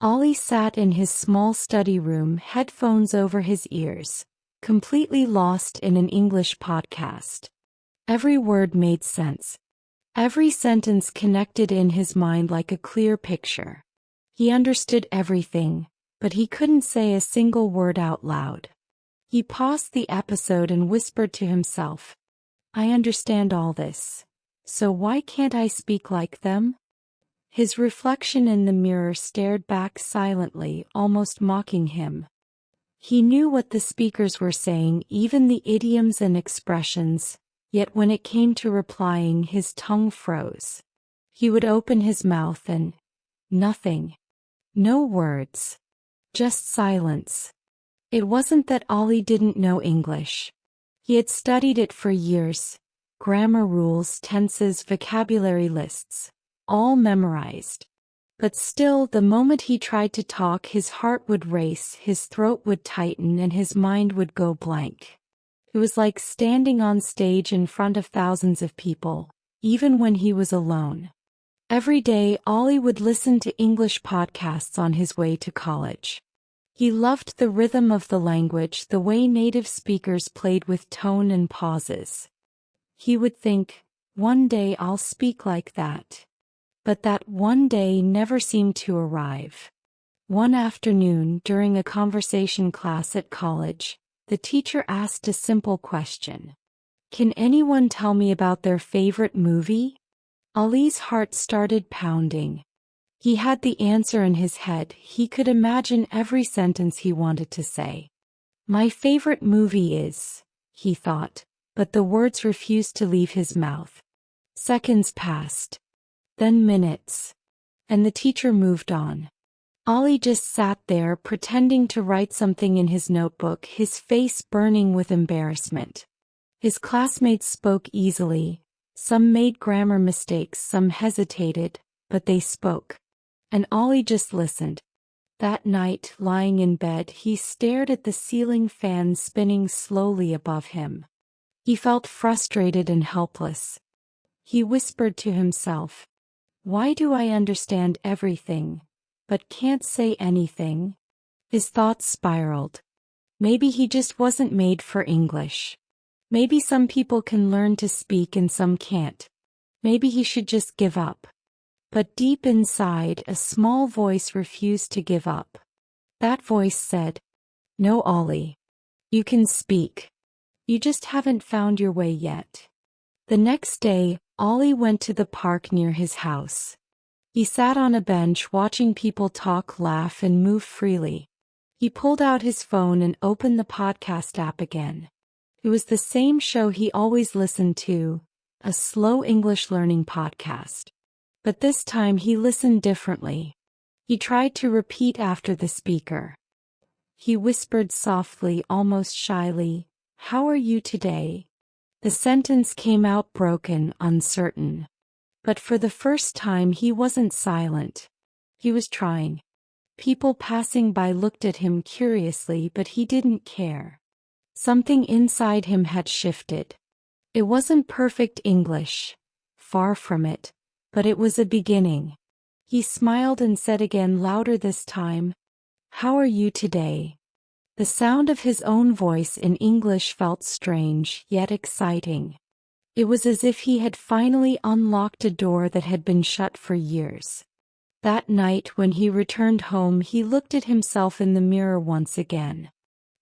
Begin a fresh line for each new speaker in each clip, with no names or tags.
Ollie sat in his small study room, headphones over his ears, completely lost in an English podcast. Every word made sense. Every sentence connected in his mind like a clear picture. He understood everything, but he couldn't say a single word out loud. He paused the episode and whispered to himself, "I understand all this. So why can't I speak like them?" His reflection in the mirror stared back silently, almost mocking him. He knew what the speakers were saying, even the idioms and expressions, yet when it came to replying, his tongue froze. He would open his mouth and nothing. No words. Just silence. It wasn't that Ollie didn't know English. He had studied it for years. Grammar rules, tenses, vocabulary lists. All memorized. But still, the moment he tried to talk, his heart would race, his throat would tighten, and his mind would go blank. It was like standing on stage in front of thousands of people, even when he was alone. Every day, Ollie would listen to English podcasts on his way to college. He loved the rhythm of the language, the way native speakers played with tone and pauses. He would think, one day I'll speak like that. But that one day never seemed to arrive. One afternoon, during a conversation class at college, the teacher asked a simple question. "Can anyone tell me about their favorite movie?" Ollie's heart started pounding. He had the answer in his head. He could imagine every sentence he wanted to say. "My favorite movie is," he thought, but the words refused to leave his mouth. Seconds passed. Then minutes. And the teacher moved on. Ollie just sat there, pretending to write something in his notebook, his face burning with embarrassment. His classmates spoke easily. Some made grammar mistakes, some hesitated, but they spoke. And Ollie just listened. That night, lying in bed, he stared at the ceiling fan spinning slowly above him. He felt frustrated and helpless. He whispered to himself, "Why do I understand everything, but can't say anything?" His thoughts spiraled. Maybe he just wasn't made for English. Maybe some people can learn to speak and some can't. Maybe he should just give up. But deep inside, a small voice refused to give up. That voice said, "No, Ollie. You can speak. You just haven't found your way yet." The next day, Ollie went to the park near his house. He sat on a bench watching people talk, laugh, and move freely. He pulled out his phone and opened the podcast app again. It was the same show he always listened to, a slow English learning podcast. But this time he listened differently. He tried to repeat after the speaker. He whispered softly, almost shyly, "How are you today?" The sentence came out broken, uncertain. But for the first time he wasn't silent. He was trying. People passing by looked at him curiously, but he didn't care. Something inside him had shifted. It wasn't perfect English. Far from it. But it was a beginning. He smiled and said again, louder this time, "How are you today?" The sound of his own voice in English felt strange, yet exciting. It was as if he had finally unlocked a door that had been shut for years. That night, when he returned home, he looked at himself in the mirror once again.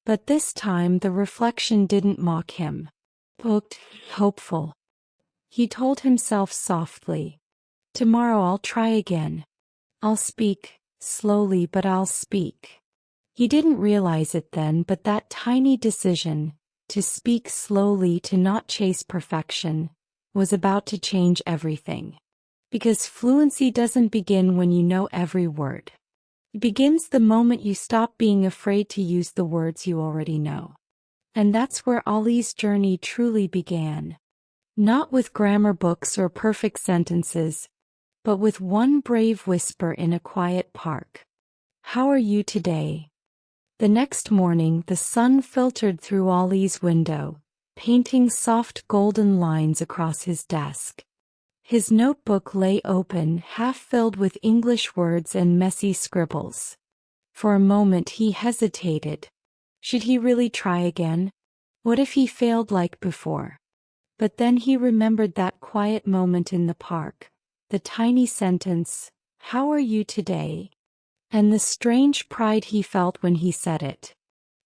But this time the reflection didn't mock him. It looked hopeful. He told himself softly, "Tomorrow I'll try again. I'll speak, slowly, but I'll speak." He didn't realize it then, but that tiny decision, to speak slowly, to not chase perfection, was about to change everything. Because fluency doesn't begin when you know every word. It begins the moment you stop being afraid to use the words you already know. And that's where Ollie's journey truly began. Not with grammar books or perfect sentences, but with one brave whisper in a quiet park. "How are you today?" The next morning, the sun filtered through Ollie's window, painting soft golden lines across his desk. His notebook lay open, half filled with English words and messy scribbles. For a moment he hesitated. Should he really try again? What if he failed like before? But then he remembered that quiet moment in the park, the tiny sentence, "How are you today?" and the strange pride he felt when he said it.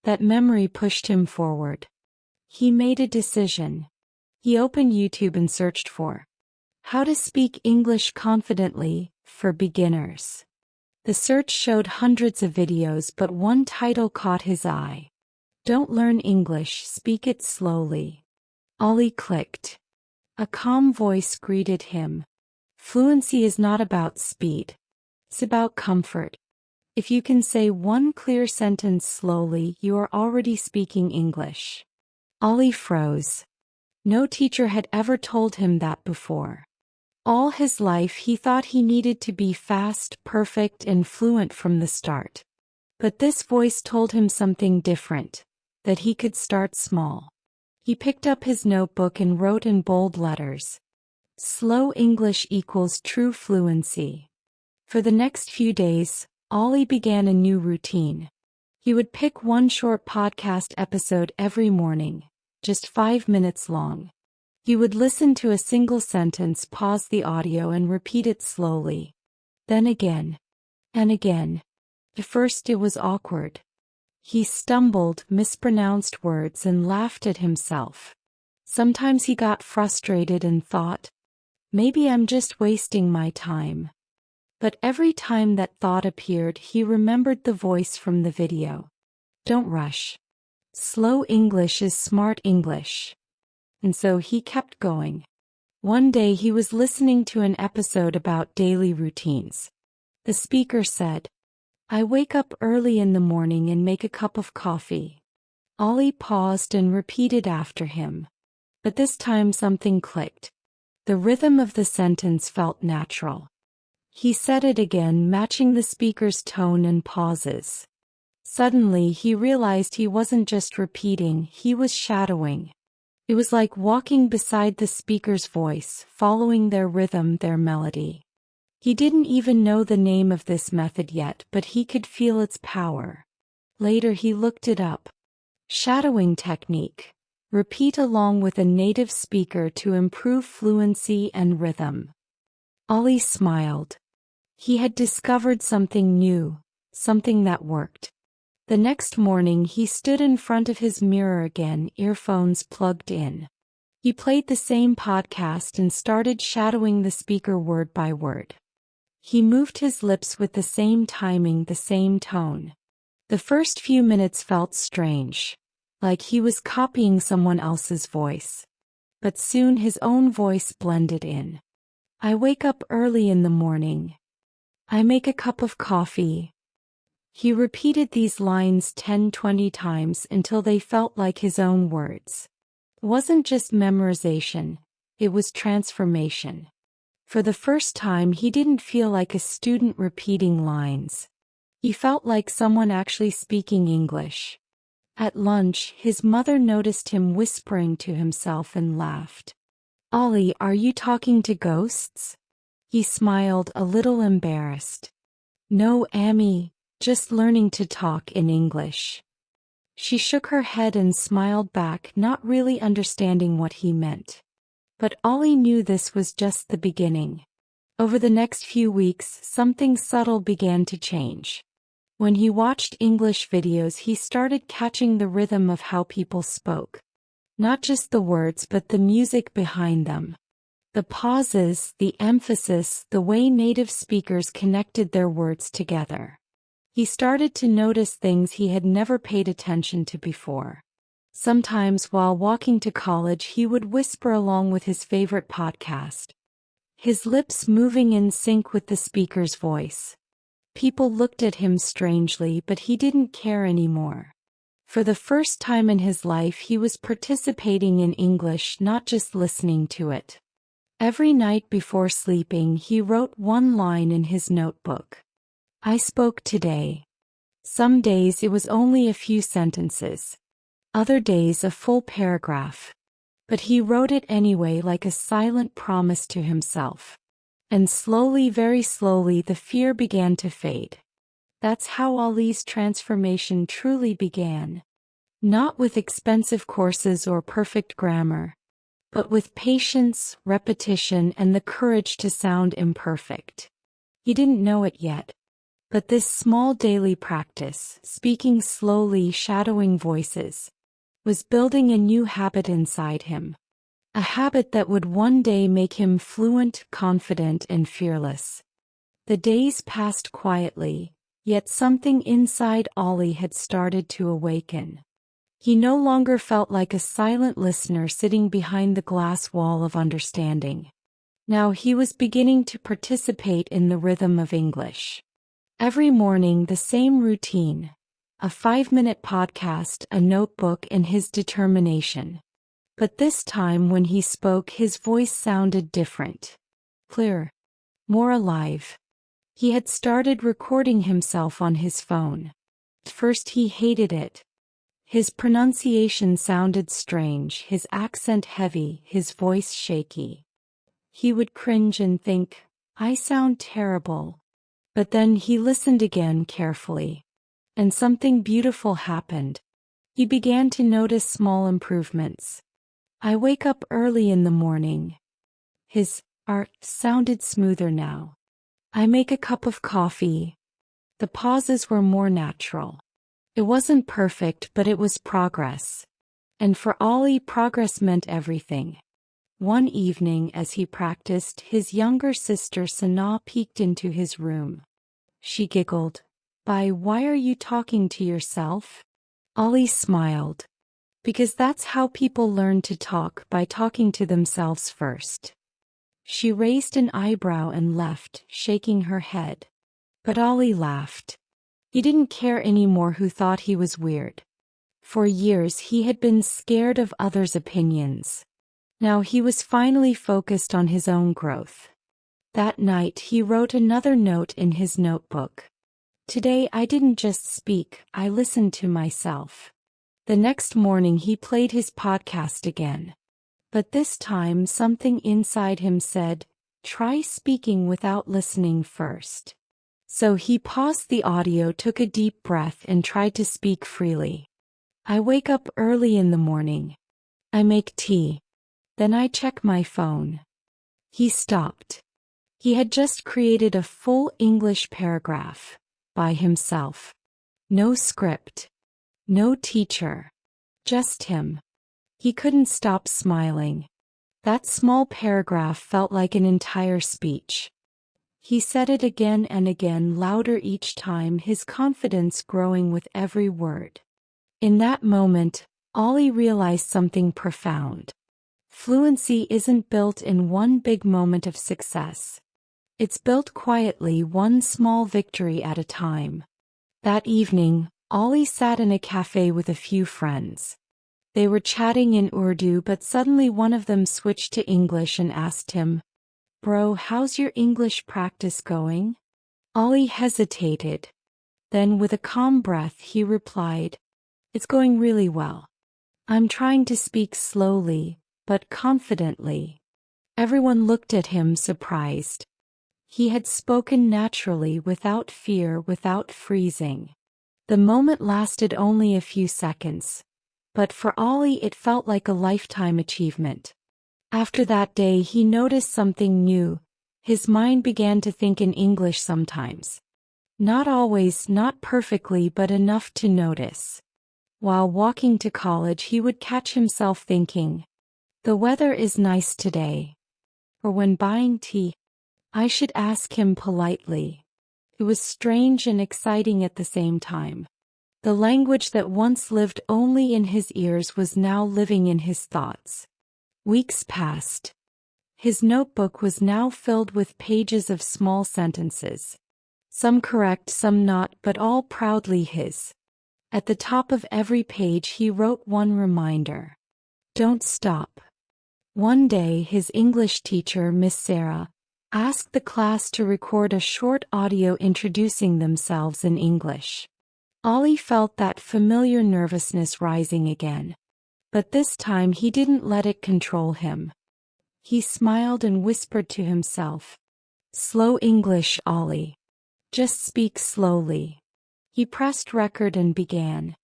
That memory pushed him forward. He made a decision. He opened YouTube and searched for "How to Speak English Confidently for Beginners." The search showed hundreds of videos, but one title caught his eye. "Don't learn English, speak it slowly." Ollie clicked. A calm voice greeted him. Fluency is not about speed. It's about comfort. If you can say one clear sentence slowly, you are already speaking English. Ollie froze. No teacher had ever told him that before. All his life he thought he needed to be fast, perfect, and fluent from the start. But this voice told him something different, that he could start small. He picked up his notebook and wrote in bold letters, "Slow English equals true fluency." For the next few days, Ollie began a new routine. He would pick one short podcast episode every morning, just 5 minutes long. He would listen to a single sentence, pause the audio, and repeat it slowly. Then again. And again. At first it was awkward. He stumbled, mispronounced words, and laughed at himself. Sometimes he got frustrated and thought, maybe I'm just wasting my time. But every time that thought appeared, he remembered the voice from the video. Don't rush. Slow English is smart English. And so he kept going. One day he was listening to an episode about daily routines. The speaker said, "I wake up early in the morning and make a cup of coffee." Ollie paused and repeated after him. But this time something clicked. The rhythm of the sentence felt natural. He said it again, matching the speaker's tone and pauses. Suddenly he realized he wasn't just repeating, he was shadowing. It was like walking beside the speaker's voice, following their rhythm, their melody. He didn't even know the name of this method yet, but he could feel its power. Later he looked it up. Shadowing technique. Repeat along with a native speaker to improve fluency and rhythm. Ollie smiled. He had discovered something new, something that worked. The next morning he stood in front of his mirror again, earphones plugged in. He played the same podcast and started shadowing the speaker word by word. He moved his lips with the same timing, the same tone. The first few minutes felt strange, like he was copying someone else's voice. But soon his own voice blended in. "I wake up early in the morning. I make a cup of coffee." He repeated these lines 10-20 times until they felt like his own words. It wasn't just memorization, it was transformation. For the first time he didn't feel like a student repeating lines. He felt like someone actually speaking English. At lunch, his mother noticed him whispering to himself and laughed. "Ollie, are you talking to ghosts?" He smiled, a little embarrassed. "No, Amy. Just learning to talk in English." She shook her head and smiled back, not really understanding what he meant. But Ollie knew this was just the beginning. Over the next few weeks, something subtle began to change. When he watched English videos, he started catching the rhythm of how people spoke. Not just the words, but the music behind them. The pauses, the emphasis, the way native speakers connected their words together. He started to notice things he had never paid attention to before. Sometimes while walking to college, he would whisper along with his favorite podcast, his lips moving in sync with the speaker's voice. People looked at him strangely, but he didn't care anymore. For the first time in his life, he was participating in English, not just listening to it. Every night before sleeping, he wrote one line in his notebook. "I spoke today." Some days it was only a few sentences. Other days a full paragraph. But he wrote it anyway, like a silent promise to himself. And slowly, very slowly, the fear began to fade. That's how Ali's transformation truly began. Not with expensive courses or perfect grammar, but with patience, repetition, and the courage to sound imperfect. He didn't know it yet, but this small daily practice, speaking slowly, shadowing voices, was building a new habit inside him. A habit that would one day make him fluent, confident, and fearless. The days passed quietly, yet something inside Ali had started to awaken. He no longer felt like a silent listener sitting behind the glass wall of understanding. Now he was beginning to participate in the rhythm of English. Every morning, the same routine. A 5-minute podcast, a notebook, and his determination. But this time when he spoke, his voice sounded different. Clearer. More alive. He had started recording himself on his phone. At first he hated it. His pronunciation sounded strange, his accent heavy, his voice shaky. He would cringe and think, I sound terrible. But then he listened again carefully. And something beautiful happened. He began to notice small improvements. I wake up early in the morning. His art sounded smoother now. I make a cup of coffee. The pauses were more natural. It wasn't perfect, but it was progress. And for Ali, progress meant everything. One evening as he practiced, his younger sister Sana peeked into his room. She giggled. Why are you talking to yourself? Ali smiled. Because that's how people learn to talk, by talking to themselves first. She raised an eyebrow and left, shaking her head. But Ali laughed. He didn't care anymore who thought he was weird. For years he had been scared of others' opinions. Now he was finally focused on his own growth. That night he wrote another note in his notebook. Today I didn't just speak, I listened to myself. The next morning he played his podcast again. But this time something inside him said, try speaking without listening first. So he paused the audio, took a deep breath, and tried to speak freely. I wake up early in the morning. I make tea. Then I check my phone. He stopped. He had just created a full English paragraph. By himself. No script. No teacher. Just him. He couldn't stop smiling. That small paragraph felt like an entire speech. He said it again and again, louder each time, his confidence growing with every word. In that moment, Ali realized something profound. Fluency isn't built in one big moment of success. It's built quietly, one small victory at a time. That evening, Ali sat in a cafe with a few friends. They were chatting in Urdu, but suddenly one of them switched to English and asked him, Bro, how's your English practice going? Ali hesitated. Then with a calm breath he replied, It's going really well. I'm trying to speak slowly, but confidently. Everyone looked at him surprised. He had spoken naturally, without fear, without freezing. The moment lasted only a few seconds. But for Ali it felt like a lifetime achievement. After that day he noticed something new. His mind began to think in English sometimes. Not always, not perfectly, but enough to notice. While walking to college he would catch himself thinking, the weather is nice today. Or when buying tea, I should ask him politely. It was strange and exciting at the same time. The language that once lived only in his ears was now living in his thoughts. Weeks passed. His notebook was now filled with pages of small sentences. Some correct, some not, but all proudly his. At the top of every page he wrote one reminder. Don't stop. One day his English teacher, Miss Sara, asked the class to record a short audio introducing themselves in English. Ali felt that familiar nervousness rising again. But this time he didn't let it control him. He smiled and whispered to himself, "Slow English, Ollie. Just speak slowly." He pressed record and began.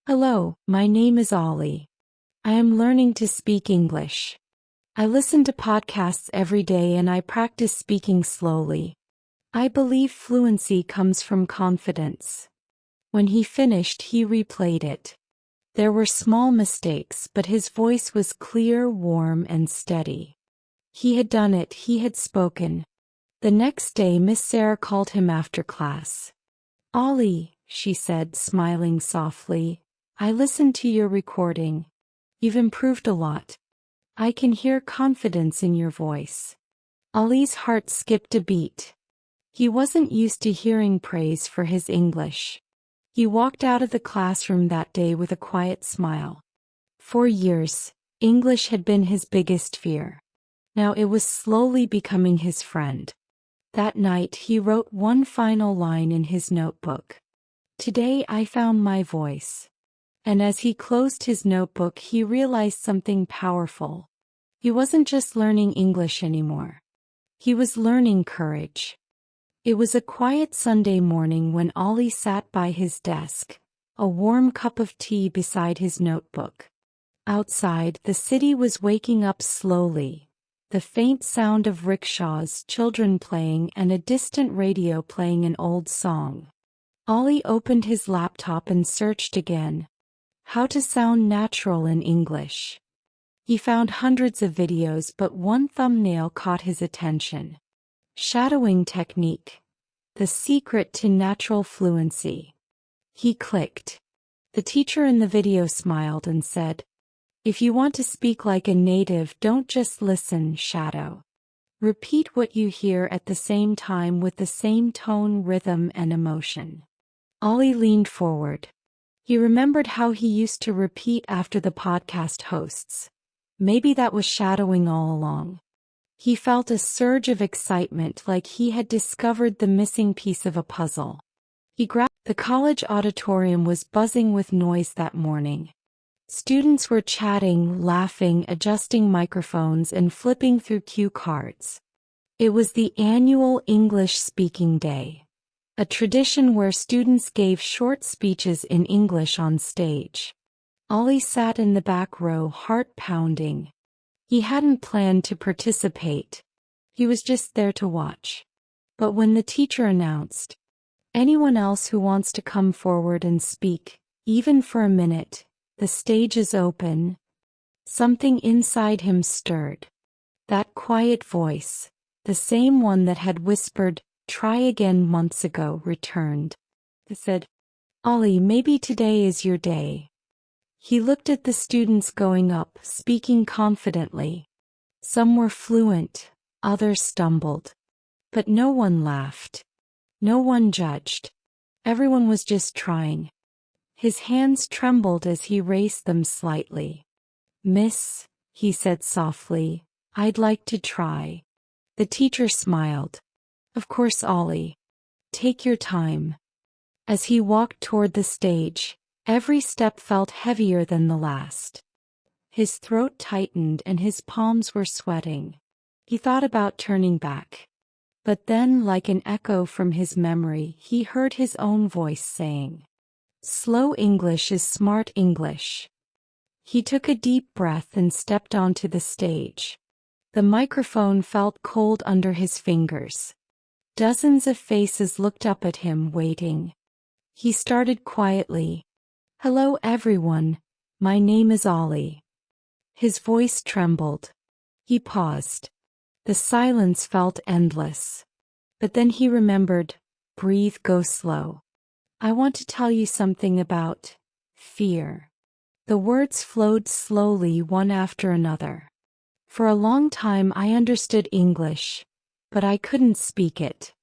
"Hello, my name is Ollie. I am learning to speak English. I listen to podcasts every day and I practice speaking slowly. I believe fluency comes from confidence." When he finished, he replayed it. There were small mistakes, but his voice was clear, warm, and steady. He had done it, he had spoken. The next day, Miss Sara called him after class. "Ollie," she said, smiling softly, "I listened to your recording. You've improved a lot. I can hear confidence in your voice." Ollie's heart skipped a beat. He wasn't used to hearing praise for his English. He walked out of the classroom that day with a quiet smile. For years, English had been his biggest fear. Now it was slowly becoming his friend. That night he wrote one final line in his notebook. "Today I found my voice." And as he closed his notebook, he realized something powerful. He wasn't just learning English anymore. He was learning courage. It was a quiet Sunday morning when Ollie sat by his desk, a warm cup of tea beside his notebook. Outside, the city was waking up slowly, the faint sound of rickshaws, children playing, and a distant radio playing an old song. Ollie opened his laptop and searched again. How to sound natural in English. He found hundreds of videos, but one thumbnail caught his attention. Shadowing technique. The secret to natural fluency. He clicked. The teacher in the video smiled and said, "If you want to speak like a native, don't just listen, shadow. Repeat what you hear at the same time with the same tone, rhythm, and emotion." Ollie leaned forward. He remembered how he used to repeat after the podcast hosts. Maybe that was shadowing all along. He felt a surge of excitement, like he had discovered the missing piece of a puzzle. The college auditorium was buzzing with noise that morning. Students were chatting, laughing, adjusting microphones, and flipping through cue cards. It was the annual English Speaking Day, a tradition where students gave short speeches in English on stage. Ollie sat in the back row, heart pounding. He hadn't planned to participate. He was just there to watch. But when the teacher announced, "Anyone else who wants to come forward and speak, even for a minute, the stage is open," something inside him stirred. That quiet voice, the same one that had whispered, "Try again," months ago, returned. It said, "Ollie, maybe today is your day." He looked at the students going up, speaking confidently. Some were fluent, others stumbled. But no one laughed. No one judged. Everyone was just trying. His hands trembled as he raised them slightly. "Miss," he said softly, "I'd like to try." The teacher smiled. "Of course, Ollie. Take your time." As he walked toward the stage, every step felt heavier than the last. His throat tightened and his palms were sweating. He thought about turning back. But then, like an echo from his memory, he heard his own voice saying, "Slow English is smart English." He took a deep breath and stepped onto the stage. The microphone felt cold under his fingers. Dozens of faces looked up at him, waiting. He started quietly. "Hello everyone, my name is Ollie." His voice trembled. He paused. The silence felt endless. But then he remembered, "Breathe, go slow. I want to tell you something about fear." The words flowed slowly, one after another. "For a long time I understood English, but I couldn't speak it.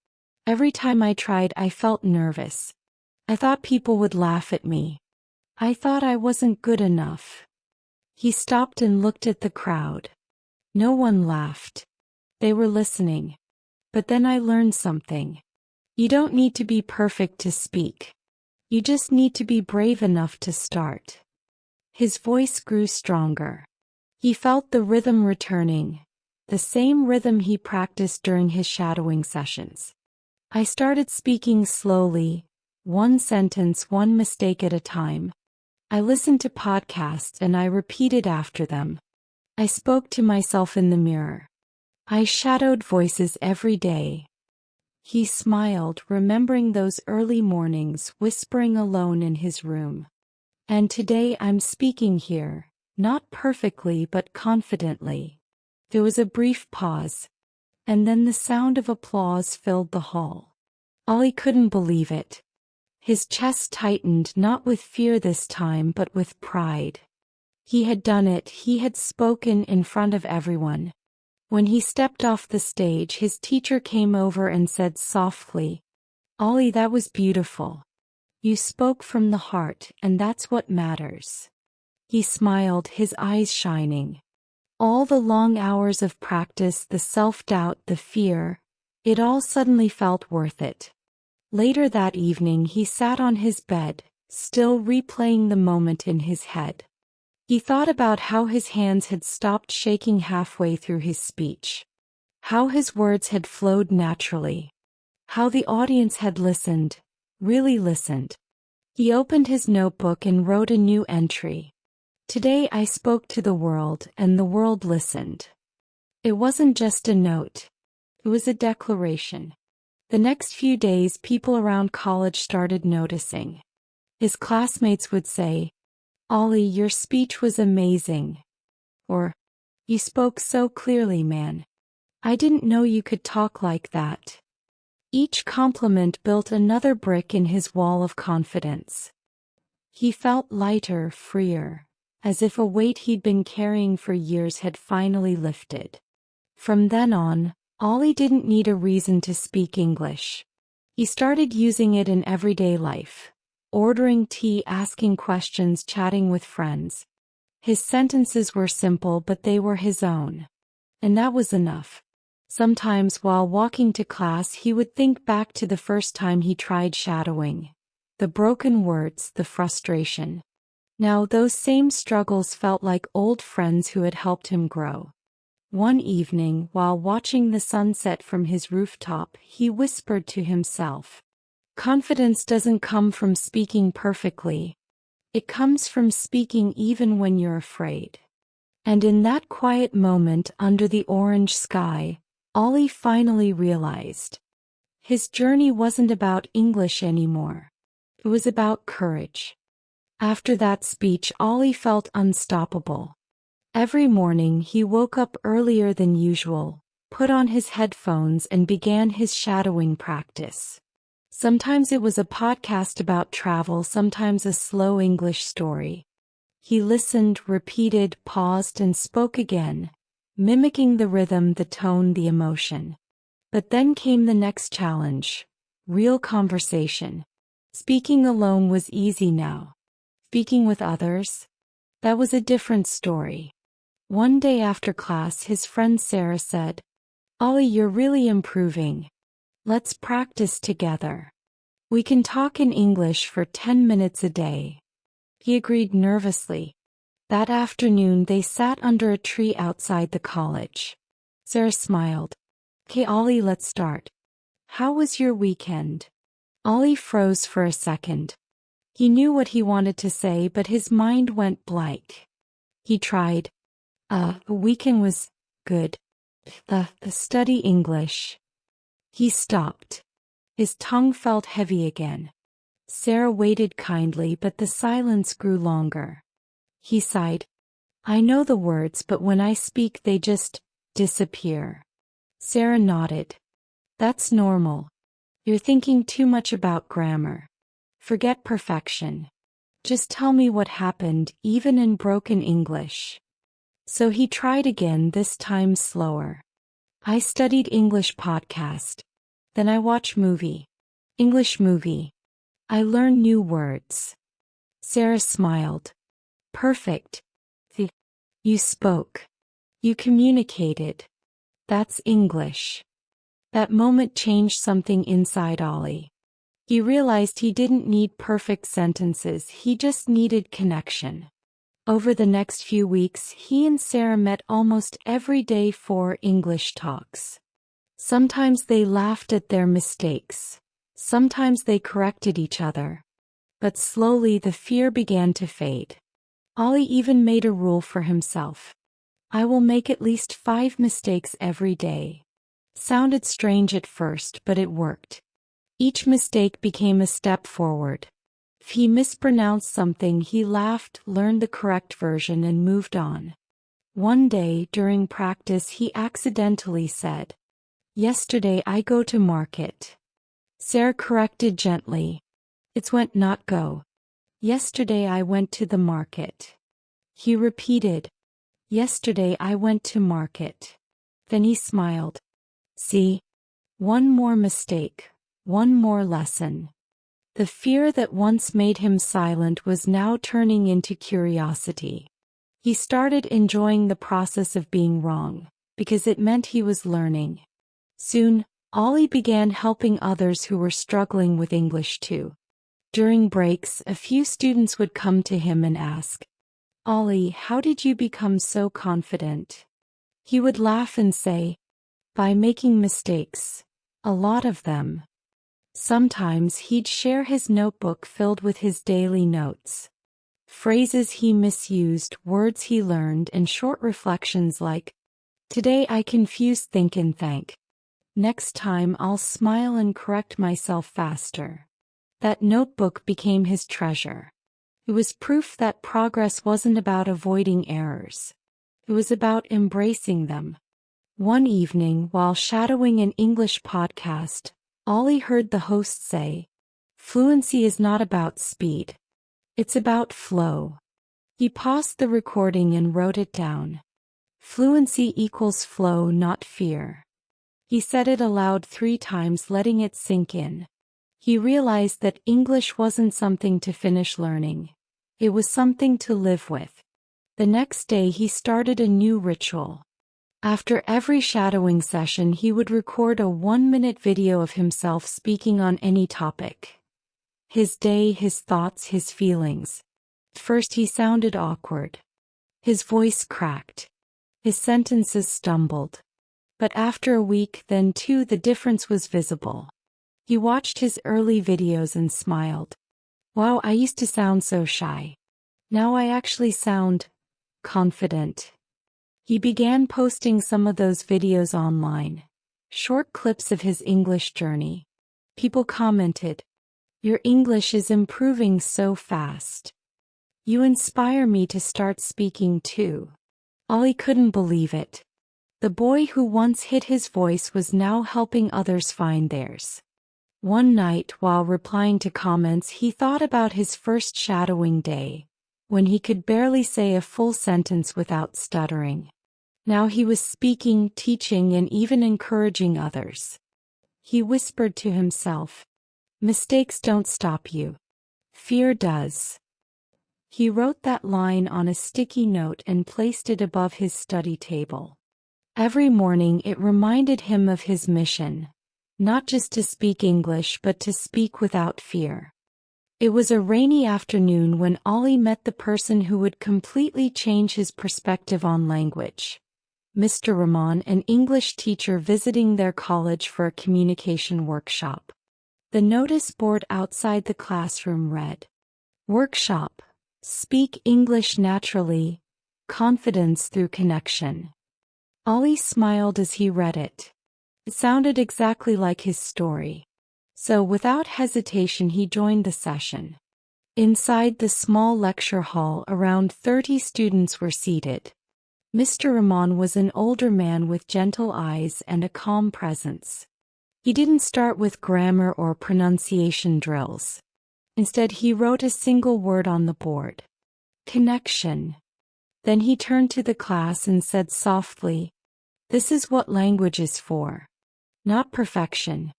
Every time I tried, I felt nervous. I thought people would laugh at me. I thought I wasn't good enough." He stopped and looked at the crowd. No one laughed. They were listening. "But then I learned something. You don't need to be perfect to speak. You just need to be brave enough to start." His voice grew stronger. He felt the rhythm returning, the same rhythm he practiced during his shadowing sessions. I started speaking slowly, one sentence, one mistake at a time. I listened to podcasts and I repeated after them. I spoke to myself in the mirror. I shadowed voices every day. He smiled, remembering those early mornings, whispering alone in his room. And today I'm speaking here, not perfectly but confidently. There was a brief pause, and then the sound of applause filled the hall. Ollie couldn't believe it. His chest tightened, not with fear this time but with pride. He had done it, he had spoken in front of everyone. When he stepped off the stage, his teacher came over and said softly, "Ollie, that was beautiful. You spoke from the heart, and that's what matters." He smiled, his eyes shining. All the long hours of practice, the self-doubt, the fear, it all suddenly felt worth it. Later that evening he sat on his bed, still replaying the moment in his head. He thought about how his hands had stopped shaking halfway through his speech. How his words had flowed naturally. How the audience had listened, really listened. He opened his notebook and wrote a new entry. "Today I spoke to the world and the world listened." It wasn't just a note. It was a declaration. The next few days people around college started noticing. His classmates would say, "Ollie, your speech was amazing." Or, "You spoke so clearly, man. I didn't know you could talk like that." Each compliment built another brick in his wall of confidence. He felt lighter, freer, as if a weight he'd been carrying for years had finally lifted. From then on, Ollie didn't need a reason to speak English. He started using it in everyday life. Ordering tea, asking questions, chatting with friends. His sentences were simple, but they were his own. And that was enough. Sometimes while walking to class he would think back to the first time he tried shadowing. The broken words, the frustration. Now those same struggles felt like old friends who had helped him grow. One evening, while watching the sunset from his rooftop, he whispered to himself, "Confidence doesn't come from speaking perfectly. It comes from speaking even when you're afraid." And in that quiet moment under the orange sky, Ollie finally realized. His journey wasn't about English anymore. It was about courage. After that speech, Ollie felt unstoppable. Every morning he woke up earlier than usual, put on his headphones and began his shadowing practice. Sometimes it was a podcast about travel, sometimes a slow English story. He listened, repeated, paused, and spoke again, mimicking the rhythm, the tone, the emotion. But then came the next challenge, real conversation. Speaking alone was easy now. Speaking with others? That was a different story. One day after class, his friend Sara said, "Ollie, you're really improving. Let's practice together. We can talk in English for 10 minutes a day." He agreed nervously. That afternoon they sat under a tree outside the college. Sara smiled. "Okay, Ollie, let's start. How was your weekend?" Ollie froze for a second. He knew what he wanted to say, but his mind went blank. He tried. The weekend was good. The study English." He stopped. His tongue felt heavy again. Sara waited kindly, but the silence grew longer. He sighed. "I know the words, but when I speak they just disappear." Sara nodded. "That's normal. You're thinking too much about grammar. Forget perfection. Just tell me what happened, even in broken English." So he tried again, this time slower. "I studied English podcast. Then I watch movie. English movie. I learn new words." Sara smiled. "Perfect. You spoke. You communicated. That's English." That moment changed something inside Ollie. He realized he didn't need perfect sentences, he just needed connection. Over the next few weeks, he and Sara met almost every day for English talks. Sometimes they laughed at their mistakes. Sometimes they corrected each other. But slowly the fear began to fade. Ollie even made a rule for himself. I will make at least 5 mistakes every day. Sounded strange at first, but it worked. Each mistake became a step forward. If he mispronounced something, he laughed, learned the correct version, and moved on. One day, during practice, he accidentally said, "Yesterday I go to market." Sara corrected gently. "It's went, not go. Yesterday I went to the market." He repeated, "Yesterday I went to market." Then he smiled. "See? One more mistake, one more lesson." The fear that once made him silent was now turning into curiosity. He started enjoying the process of being wrong, because it meant he was learning. Soon, Ollie began helping others who were struggling with English too. During breaks, a few students would come to him and ask, "Ollie, how did you become so confident?" He would laugh and say, "By making mistakes. A lot of them." Sometimes he'd share his notebook filled with his daily notes. Phrases he misused, words he learned, and short reflections like, "Today I confused think and thank. Next time I'll smile and correct myself faster." That notebook became his treasure. It was proof that progress wasn't about avoiding errors. It was about embracing them. One evening, while shadowing an English podcast, Ollie heard the host say, "Fluency is not about speed. It's about flow." He paused the recording and wrote it down. Fluency equals flow, not fear. He said it aloud 3 times, letting it sink in. He realized that English wasn't something to finish learning. It was something to live with. The next day he started a new ritual. After every shadowing session, he would record a 1-minute video of himself speaking on any topic. His day, his thoughts, his feelings. At first he sounded awkward. His voice cracked. His sentences stumbled. But after a week, then 2, the difference was visible. He watched his early videos and smiled. "Wow, I used to sound so shy. Now I actually sound confident." He began posting some of those videos online. Short clips of his English journey. People commented, "Your English is improving so fast. You inspire me to start speaking too." Ollie couldn't believe it. The boy who once hid his voice was now helping others find theirs. One night, while replying to comments, he thought about his first shadowing day, when he could barely say a full sentence without stuttering. Now he was speaking, teaching, and even encouraging others. He whispered to himself, "Mistakes don't stop you. Fear does." He wrote that line on a sticky note and placed it above his study table. Every morning it reminded him of his mission, not just to speak English but to speak without fear. It was a rainy afternoon when Ollie met the person who would completely change his perspective on language. Mr. Rahman, an English teacher visiting their college for a communication workshop. The notice board outside the classroom read, "Workshop, Speak English Naturally, Confidence Through Connection." Ollie smiled as he read it. It sounded exactly like his story. So without hesitation he joined the session. Inside the small lecture hall, around 30 students were seated. Mr. Rahman was an older man with gentle eyes and a calm presence. He didn't start with grammar or pronunciation drills. Instead, he wrote a single word on the board. Connection. Then he turned to the class and said softly, "This is what language is for. Not perfection.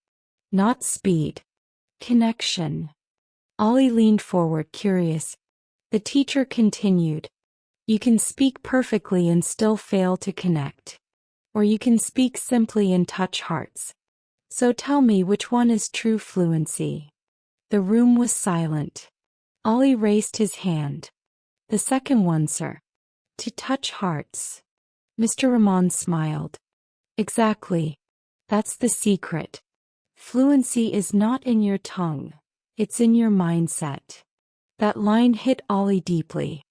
Not speed. Connection." Ollie leaned forward, curious. The teacher continued, "You can speak perfectly and still fail to connect. Or you can speak simply and touch hearts. So tell me, which one is true fluency?" The room was silent. Ollie raised his hand. The second one, sir. To touch hearts. Mr. Ramon smiled. Exactly. That's the secret. Fluency is not in your tongue. It's in your mindset. That line hit Ollie deeply.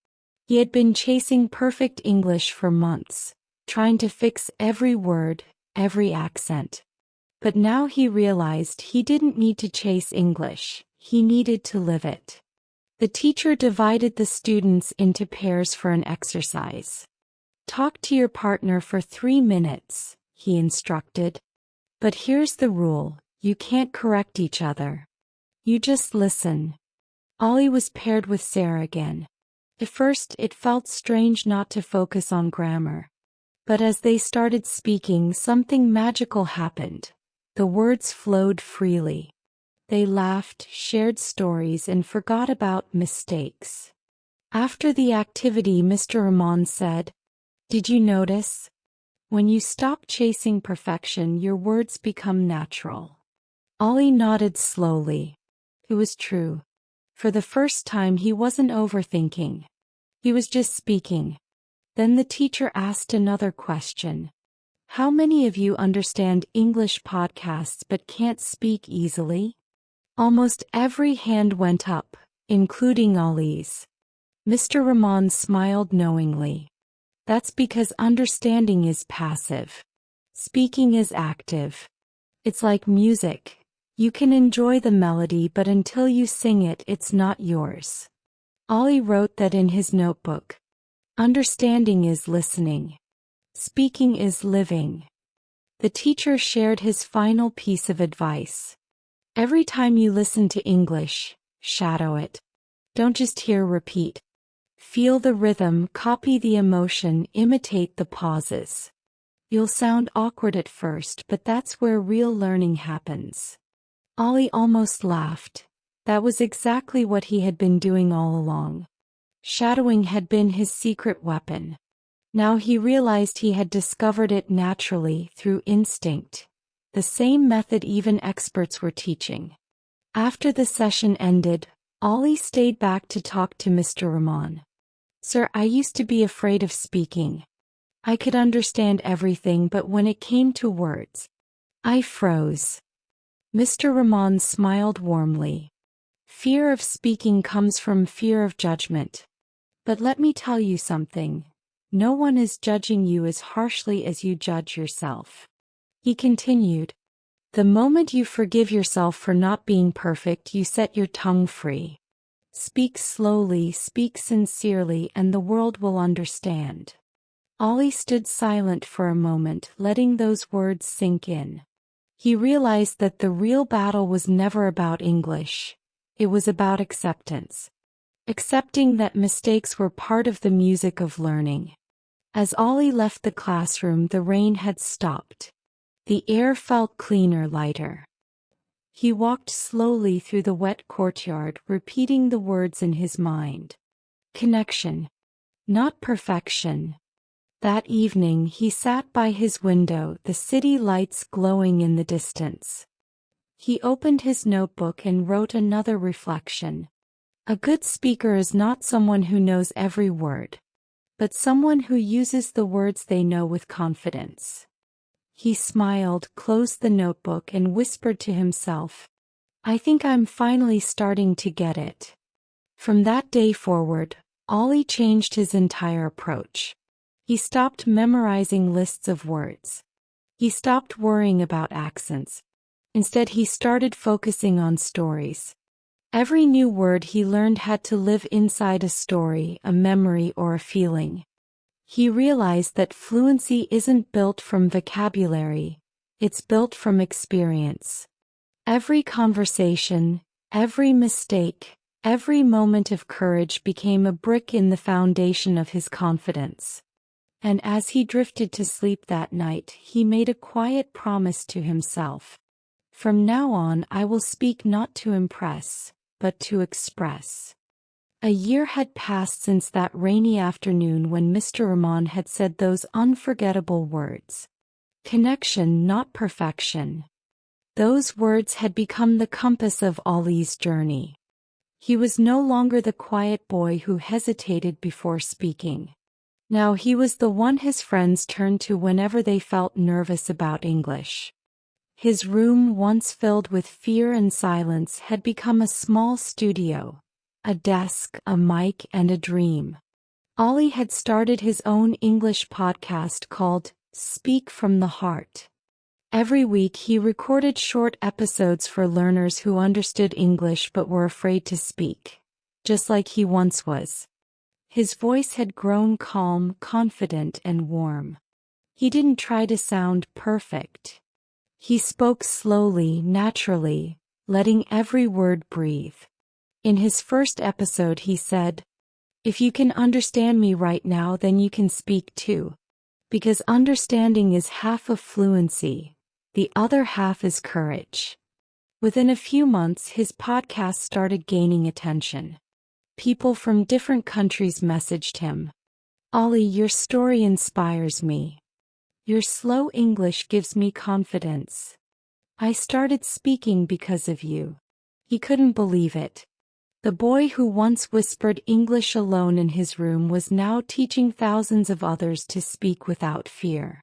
He had been chasing perfect English for months, trying to fix every word, every accent. But now he realized he didn't need to chase English, he needed to live it. The teacher divided the students into pairs for an exercise. Talk to your partner for 3 minutes, he instructed. But here's the rule, you can't correct each other. You just listen. Ollie was paired with Sara again. At first it felt strange not to focus on grammar. But as they started speaking, something magical happened. The words flowed freely. They laughed, shared stories, and forgot about mistakes. After the activity, Mr. Ramon said, "Did you notice? When you stop chasing perfection, your words become natural." Ollie nodded slowly. It was true. For the first time, he wasn't overthinking. He was just speaking. Then the teacher asked another question. How many of you understand English podcasts but can't speak easily? Almost every hand went up, including Ollie's. Mr. Ramon smiled knowingly. That's because understanding is passive. Speaking is active. It's like music. You can enjoy the melody, but until you sing it, it's not yours. Ollie wrote that in his notebook. Understanding is listening. Speaking is living. The teacher shared his final piece of advice. Every time you listen to English, shadow it. Don't just hear repeat. Feel the rhythm, copy the emotion, imitate the pauses. You'll sound awkward at first, but that's where real learning happens. Ollie almost laughed. That was exactly what he had been doing all along. Shadowing had been his secret weapon. Now he realized he had discovered it naturally, through instinct. The same method even experts were teaching. After the session ended, Ollie stayed back to talk to Mr. Ramon. "Sir, I used to be afraid of speaking. I could understand everything, but when it came to words, I froze." Mr. Ramon smiled warmly. Fear of speaking comes from fear of judgment. But let me tell you something. No one is judging you as harshly as you judge yourself. He continued, "The moment you forgive yourself for not being perfect, you set your tongue free. Speak slowly, speak sincerely, and the world will understand." Ollie stood silent for a moment, letting those words sink in. He realized that the real battle was never about English. It was about acceptance. Accepting that mistakes were part of the music of learning. As Ollie left the classroom, the rain had stopped. The air felt cleaner, lighter. He walked slowly through the wet courtyard, repeating the words in his mind. Connection, not perfection. That evening he sat by his window, the city lights glowing in the distance. He opened his notebook and wrote another reflection. A good speaker is not someone who knows every word, but someone who uses the words they know with confidence. He smiled, closed the notebook, and whispered to himself, "I think I'm finally starting to get it." From that day forward, Ollie changed his entire approach. He stopped memorizing lists of words. He stopped worrying about accents. Instead, he started focusing on stories. Every new word he learned had to live inside a story, a memory, or a feeling. He realized that fluency isn't built from vocabulary, it's built from experience. Every conversation, every mistake, every moment of courage became a brick in the foundation of his confidence. And as he drifted to sleep that night, he made a quiet promise to himself. "From now on, I will speak not to impress, but to express." A year had passed since that rainy afternoon when Mr. Ramon had said those unforgettable words. Connection, not perfection. Those words had become the compass of Ollie's journey. He was no longer the quiet boy who hesitated before speaking. Now he was the one his friends turned to whenever they felt nervous about English. His room, once filled with fear and silence, had become a small studio, a desk, a mic, and a dream. Ollie had started his own English podcast called Speak from the Heart. Every week he recorded short episodes for learners who understood English but were afraid to speak, just like he once was. His voice had grown calm, confident, and warm. He didn't try to sound perfect. He spoke slowly, naturally, letting every word breathe. In his first episode he said, "If you can understand me right now, then you can speak too. Because understanding is half of fluency, the other half is courage." Within a few months, his podcast started gaining attention. People from different countries messaged him. "Ollie, your story inspires me. Your slow English gives me confidence. I started speaking because of you." He couldn't believe it. The boy who once whispered English alone in his room was now teaching thousands of others to speak without fear.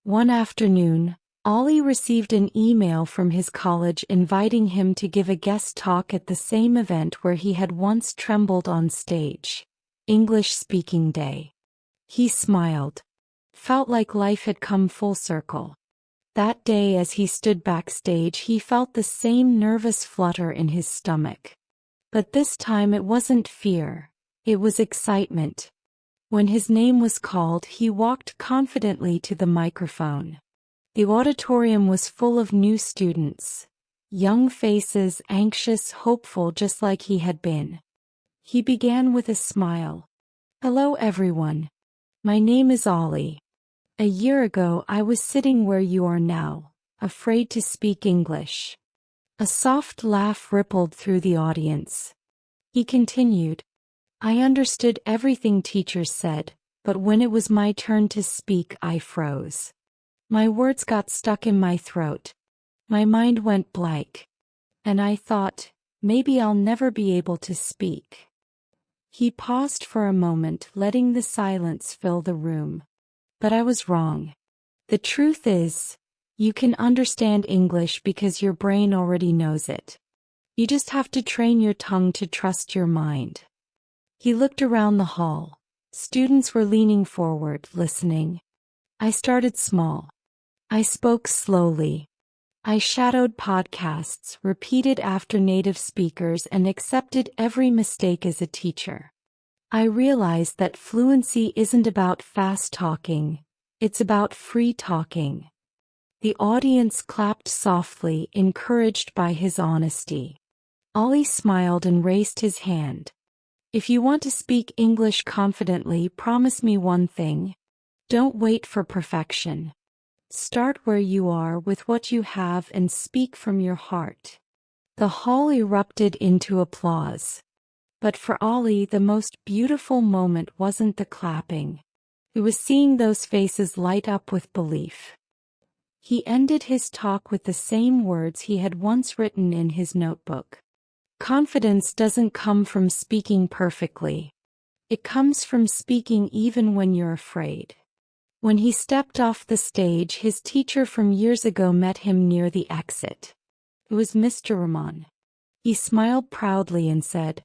One afternoon, Ollie received an email from his college inviting him to give a guest talk at the same event where he had once trembled on stage, English Speaking Day. He smiled. Felt like life had come full circle. That day, as he stood backstage, he felt the same nervous flutter in his stomach. But this time it wasn't fear, it was excitement. When his name was called, he walked confidently to the microphone. The auditorium was full of new students, young faces, anxious, hopeful, just like he had been. He began with a smile. "Hello everyone. My name is Ollie. A year ago I was sitting where you are now, afraid to speak English." A soft laugh rippled through the audience. He continued, "I understood everything teachers said, but when it was my turn to speak, I froze. My words got stuck in my throat. My mind went blank. And I thought, maybe I'll never be able to speak." He paused for a moment, letting the silence fill the room. "But I was wrong. The truth is, you can understand English because your brain already knows it. You just have to train your tongue to trust your mind." He looked around the hall. Students were leaning forward, listening. "I started small. I spoke slowly. I shadowed podcasts, repeated after native speakers, and accepted every mistake as a teacher. I realized that fluency isn't about fast talking, it's about free talking." The audience clapped softly, encouraged by his honesty. Ollie smiled and raised his hand. "If you want to speak English confidently, promise me one thing. Don't wait for perfection. Start where you are with what you have and speak from your heart." The hall erupted into applause. But for Ollie, the most beautiful moment wasn't the clapping. It was seeing those faces light up with belief. He ended his talk with the same words he had once written in his notebook. "Confidence doesn't come from speaking perfectly. It comes from speaking even when you're afraid." When he stepped off the stage, his teacher from years ago met him near the exit. It was Mr. Rahman. He smiled proudly and said,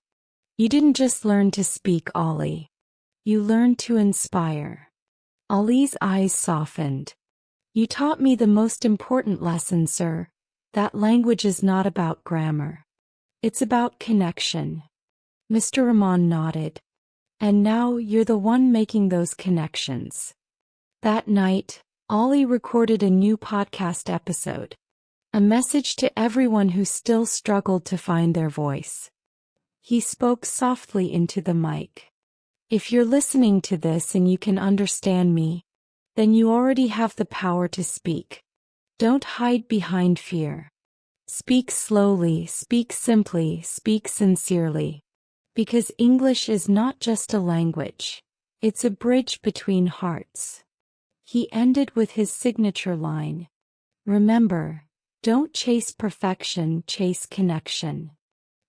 "You didn't just learn to speak, Ollie. You learned to inspire." Ollie's eyes softened. "You taught me the most important lesson, sir. That language is not about grammar. It's about connection." Mr. Rahman nodded. "And now you're the one making those connections." That night, Ollie recorded a new podcast episode. A message to everyone who still struggled to find their voice. He spoke softly into the mic. "If you're listening to this and you can understand me, then you already have the power to speak. Don't hide behind fear. Speak slowly, speak simply, speak sincerely. Because English is not just a language, it's a bridge between hearts." He ended with his signature line. "Remember, don't chase perfection, chase connection."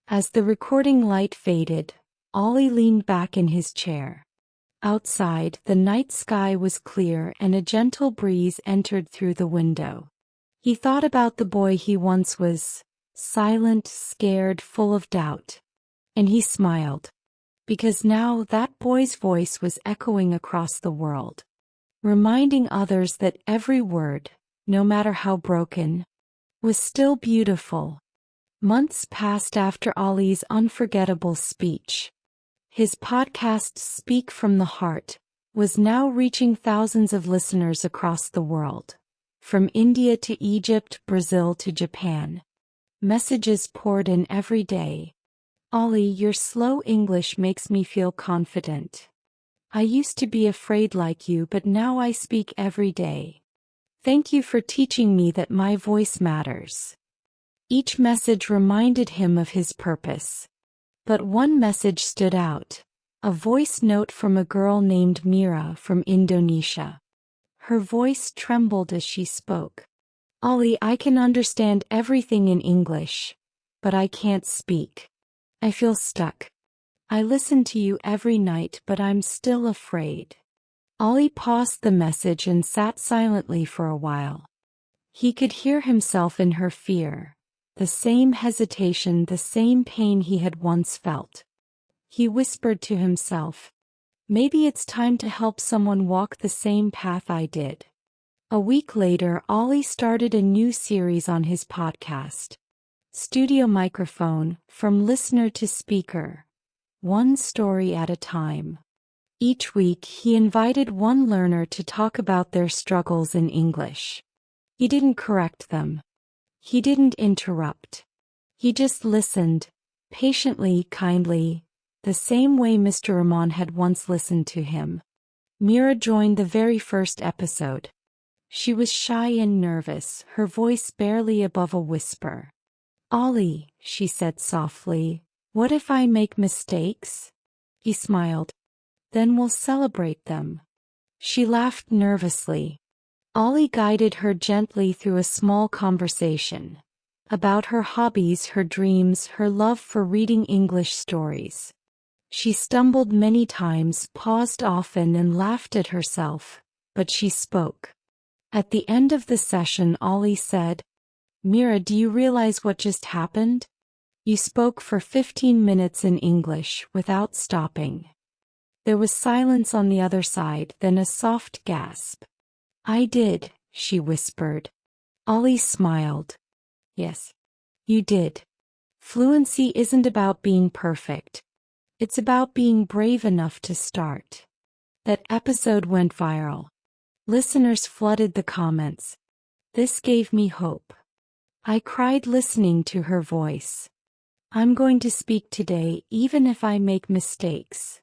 As the recording light faded, Ollie leaned back in his chair. Outside, the night sky was clear and a gentle breeze entered through the window. He thought about the boy he once was, silent, scared, full of doubt. And he smiled. Because now that boy's voice was echoing across the world, reminding others that every word, no matter how broken, was still beautiful. Months passed after Ollie's unforgettable speech. His podcast, Speak from the Heart, was now reaching thousands of listeners across the world. From India to Egypt, Brazil to Japan. Messages poured in every day. Ollie, your slow English makes me feel confident. I used to be afraid like you, but now I speak every day. Thank you for teaching me that my voice matters. Each message reminded him of his purpose. But one message stood out. A voice note from a girl named Mira from Indonesia. Her voice trembled as she spoke. Ollie, I can understand everything in English, but I can't speak. I feel stuck. I listen to you every night, but I'm still afraid. Ollie paused the message and sat silently for a while. He could hear himself in her fear. The same hesitation, the same pain he had once felt. He whispered to himself, maybe it's time to help someone walk the same path I did. A week later, Ollie started a new series on his podcast. Studio Microphone, from listener to speaker. One story at a time. Each week, he invited one learner to talk about their struggles in English. He didn't correct them. He didn't interrupt. He just listened, patiently, kindly, the same way Mr. Rahman had once listened to him. Mira joined the very first episode. She was shy and nervous, her voice barely above a whisper. Ollie, she said softly, what if I make mistakes? He smiled. Then we'll celebrate them. She laughed nervously. Ollie guided her gently through a small conversation. About her hobbies, her dreams, her love for reading English stories. She stumbled many times, paused often and laughed at herself, but she spoke. At the end of the session, Ollie said, Mira, do you realize what just happened? You spoke for 15 minutes in English without stopping. There was silence on the other side, then a soft gasp. I did, she whispered. Ollie smiled. Yes, you did. Fluency isn't about being perfect. It's about being brave enough to start. That episode went viral. Listeners flooded the comments. This gave me hope. I cried listening to her voice. I'm going to speak today, even if I make mistakes.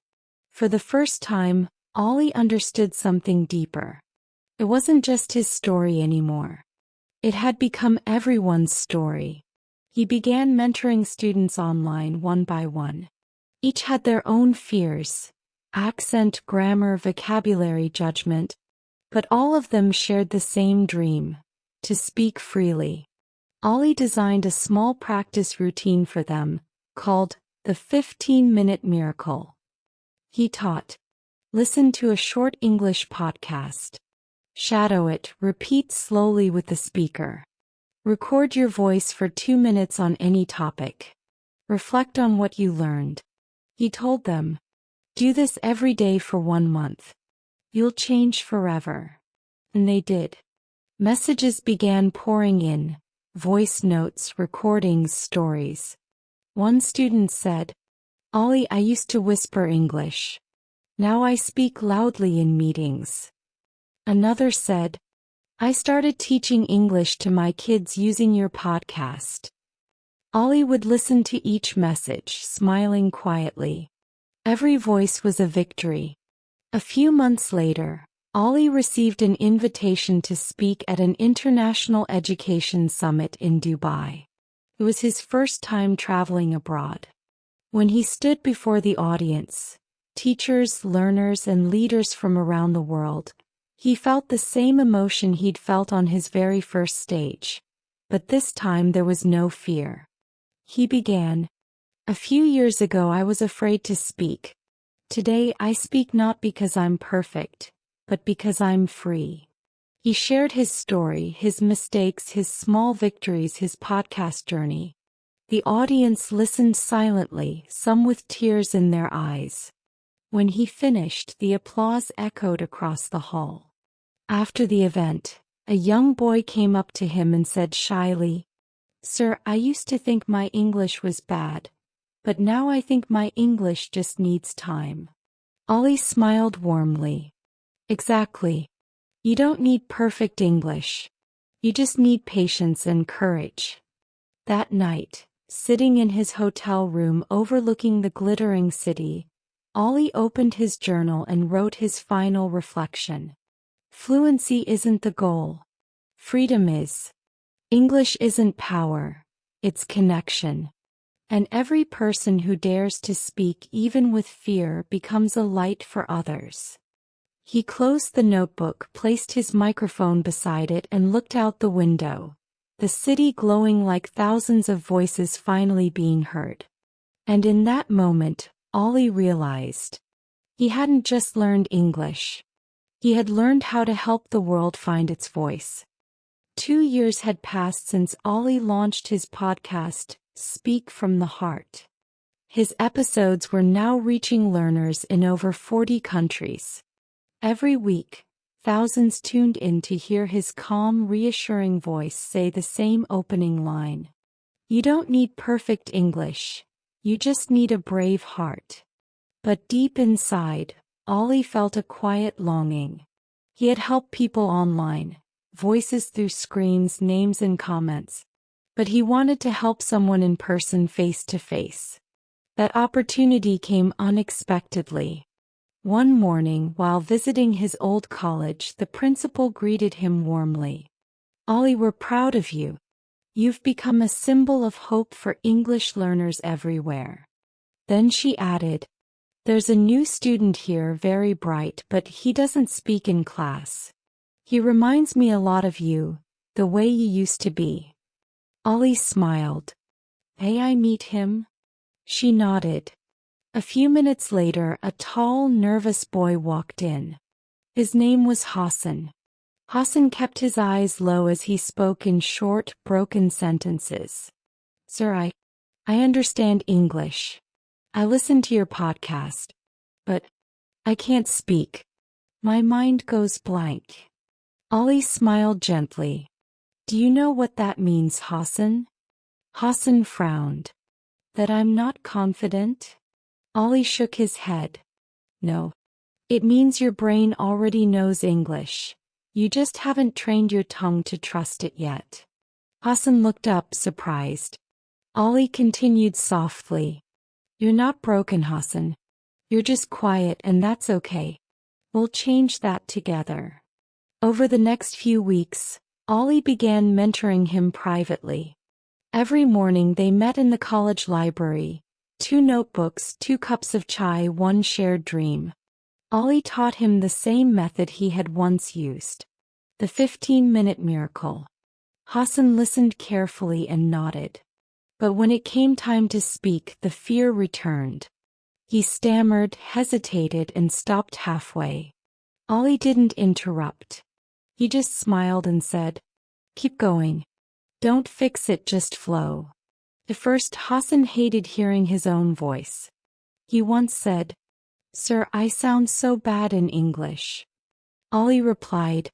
For the first time, Ollie understood something deeper. It wasn't just his story anymore. It had become everyone's story. He began mentoring students online one by one. Each had their own fears, accent, grammar, vocabulary, judgment, but all of them shared the same dream, to speak freely. Ollie designed a small practice routine for them, called the 15-minute miracle. He taught, listen to a short English podcast. Shadow it, repeat slowly with the speaker. Record your voice for 2 minutes on any topic. Reflect on what you learned. He told them, do this every day for 1 month. You'll change forever. And they did. Messages began pouring in, voice notes, recordings, stories. One student said, Ollie, I used to whisper English. Now I speak loudly in meetings. Another said, I started teaching English to my kids using your podcast. Ollie would listen to each message, smiling quietly. Every voice was a victory. A few months later, Ollie received an invitation to speak at an international education summit in Dubai. It was his first time traveling abroad. When he stood before the audience, teachers, learners, and leaders from around the world, he felt the same emotion he'd felt on his very first stage. But this time there was no fear. He began, A few years ago I was afraid to speak. Today I speak not because I'm perfect, but because I'm free. He shared his story, his mistakes, his small victories, his podcast journey. The audience listened silently, some with tears in their eyes. When he finished, the applause echoed across the hall. After the event, a young boy came up to him and said shyly, "Sir, I used to think my English was bad, but now I think my English just needs time." Ollie smiled warmly. Exactly. You don't need perfect English. You just need patience and courage. That night, sitting in his hotel room overlooking the glittering city, Ollie opened his journal and wrote his final reflection. Fluency isn't the goal. Freedom is. English isn't power. It's connection. And every person who dares to speak even with fear becomes a light for others. He closed the notebook, placed his microphone beside it, and looked out the window, the city glowing like thousands of voices finally being heard. And in that moment, Ollie realized he hadn't just learned English. He had learned how to help the world find its voice. 2 years had passed since Ollie launched his podcast, Speak from the Heart. His episodes were now reaching learners in over 40 countries. Every week, thousands tuned in to hear his calm, reassuring voice say the same opening line. You don't need perfect English. You just need a brave heart. But deep inside, Ollie felt a quiet longing. He had helped people online, voices through screens, names and comments. But he wanted to help someone in person, face to face. That opportunity came unexpectedly. One morning, while visiting his old college, the principal greeted him warmly. "Ollie, we're proud of you. You've become a symbol of hope for English learners everywhere." Then she added, "There's a new student here, very bright, but he doesn't speak in class. He reminds me a lot of you, the way you used to be." Ollie smiled. "May I meet him?" She nodded. A few minutes later, a tall, nervous boy walked in. His name was Hassan. Hassan kept his eyes low as he spoke in short, broken sentences. "Sir, I understand English. I listened to your podcast. But I can't speak. My mind goes blank." Ollie smiled gently. "Do you know what that means, Hassan?" Hassan frowned. "That I'm not confident?" Ollie shook his head. "No. It means your brain already knows English. You just haven't trained your tongue to trust it yet." Hassan looked up, surprised. Ollie continued softly. "You're not broken, Hassan. You're just quiet, and that's okay. We'll change that together." Over the next few weeks, Ollie began mentoring him privately. Every morning they met in the college library. 2 notebooks, 2 cups of chai, 1 shared dream. Ollie taught him the same method he had once used. The 15-minute miracle. Hassan listened carefully and nodded. But when it came time to speak, the fear returned. He stammered, hesitated, and stopped halfway. Ollie didn't interrupt. He just smiled and said, "Keep going. Don't fix it, just flow." At first, Hassan hated hearing his own voice. He once said, "Sir, I sound so bad in English." Ollie replied,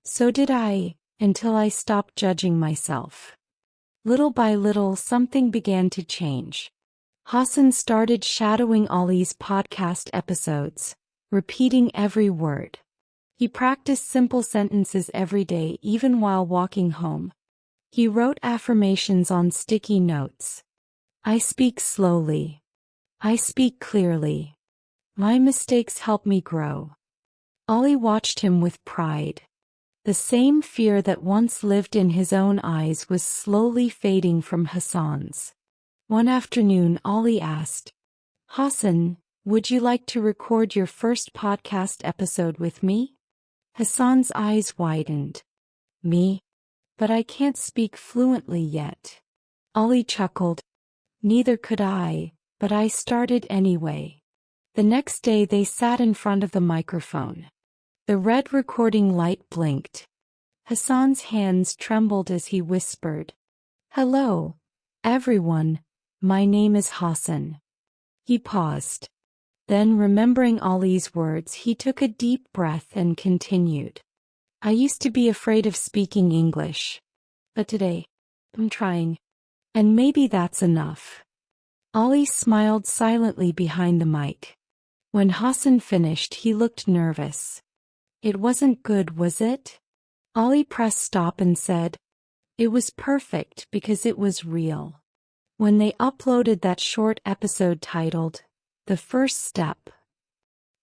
"So did I, until I stopped judging myself." Little by little, something began to change. Hassan started shadowing Ollie's podcast episodes, repeating every word. He practiced simple sentences every day, even while walking home. He wrote affirmations on sticky notes. "I speak slowly. I speak clearly. My mistakes help me grow." Ollie watched him with pride. The same fear that once lived in his own eyes was slowly fading from Hassan's. One afternoon, Ollie asked, "Hassan, would you like to record your first podcast episode with me?" Hassan's eyes widened. "Me? But I can't speak fluently yet." Ollie chuckled. Neither could I, but I started anyway. The next day they sat in front of the microphone. The red recording light blinked. Hassan's hands trembled as he whispered, "Hello, everyone, my name is Hassan." He paused. Then, remembering Ali's words, he took a deep breath and continued. "I used to be afraid of speaking English. But today, I'm trying. And maybe that's enough." Ali smiled silently behind the mic. When Hassan finished, he looked nervous. "It wasn't good, was it?" Ali pressed stop and said, "It was perfect because it was real." When they uploaded that short episode titled, "The First Step,"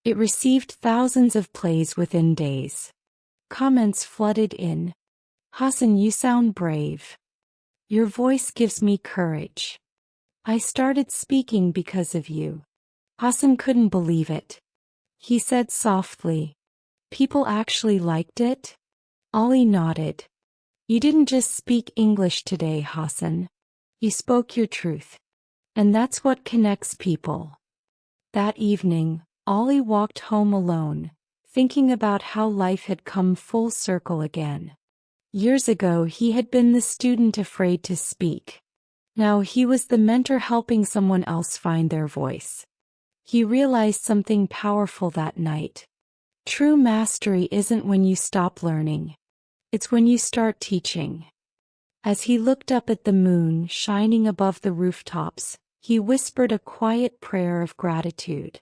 it received thousands of plays within days. Comments flooded in. "Hassan, you sound brave. Your voice gives me courage. I started speaking because of you." Hassan couldn't believe it. He said softly, "People actually liked it?" Ali nodded. "You didn't just speak English today, Hassan. You spoke your truth. And that's what connects people." That evening, Ali walked home alone, thinking about how life had come full circle again. Years ago he had been the student afraid to speak. Now he was the mentor helping someone else find their voice. He realized something powerful that night. True mastery isn't when you stop learning. It's when you start teaching. As he looked up at the moon shining above the rooftops, he whispered a quiet prayer of gratitude.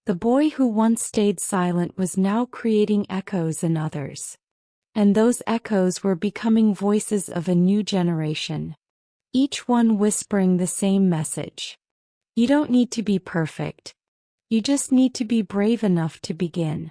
The boy who once stayed silent was now creating echoes in others. And those echoes were becoming voices of a new generation. Each one whispering the same message. You don't need to be perfect. You just need to be brave enough to begin.